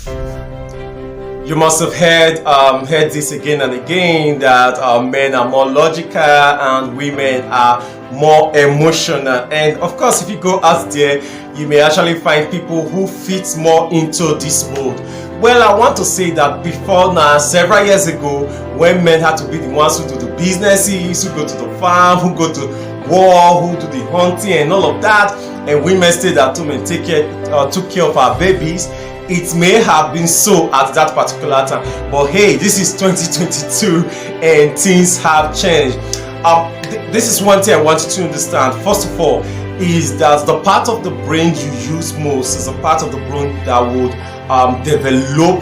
You must have heard this again and again that men are more logical and women are more emotional. And of course, if you go out there, you may actually find people who fit more into this mold. Well, I want to say that before now, several years ago, when men had to be the ones who do the businesses, who go to the farm, who go to war, who do the hunting and all of that, and women stayed at home and took care of our babies, it may have been so at that particular time. But hey, this is 2022 and things have changed. This is one thing I want you to understand. First of all, is that the part of the brain you use most is a part of the brain that would develop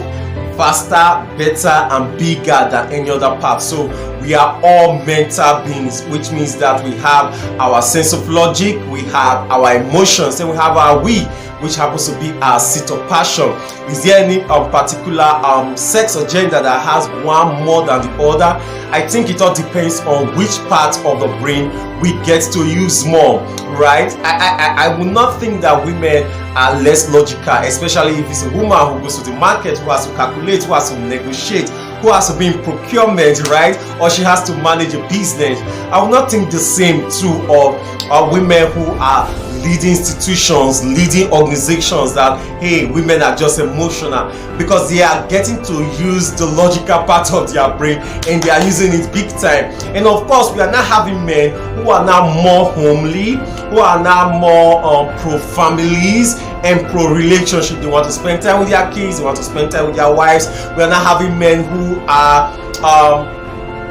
faster, better and bigger than any other part. So we are all mental beings, which means that we have our sense of logic, we have our emotions, and we have our we, which happens to be our seat of passion. Is there any particular sex or gender that has one more than the other? I think it all depends on which part of the brain we get to use more, right? I would not think that women are less logical, especially if it's a woman who goes to the market, who has to calculate, who has to negotiate, who has to be in procurement, right? Or she has to manage a business. I would not think the same too of women who are leading institutions, leading organizations, that hey, women are just emotional, because they are getting to use the logical part of their brain and they are using it big time. And of course, we are now having men who are now more homely, who are now more pro families and pro relationship. They want to spend time with their kids, they want to spend time with their wives. We are now having men who are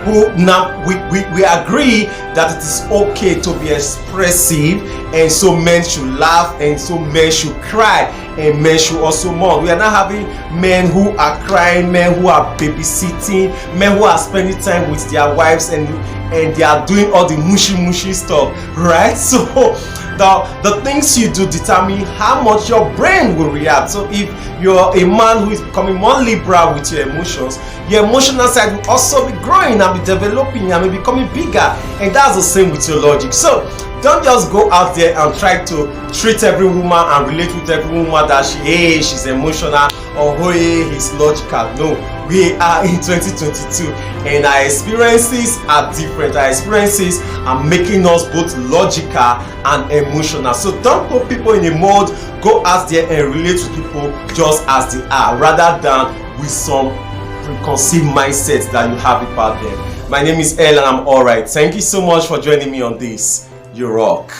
we agree that it is okay to be expressive, and so men should laugh, and so men should cry, and men should also mourn. We are now having men who are crying, men who are babysitting, men who are spending time with their wives, and they are doing all the mushy stuff, right? So the things you do determine how much your brain will react. So if you're a man who is becoming more liberal with your emotions, your emotional side will also be growing and be developing and be becoming bigger, and that's the same with your logic. So don't just go out there and try to treat every woman and relate with every woman that she's emotional, or hey, he's logical. No, we are in 2022 and our experiences are different. Our experiences are making us both logical and emotional. So don't put people in a mold. Go out there and relate with people just as they are, rather than with some preconceived mindsets that you have about them. My name is El and I'm alright. Thank you so much for joining me on this. You rock.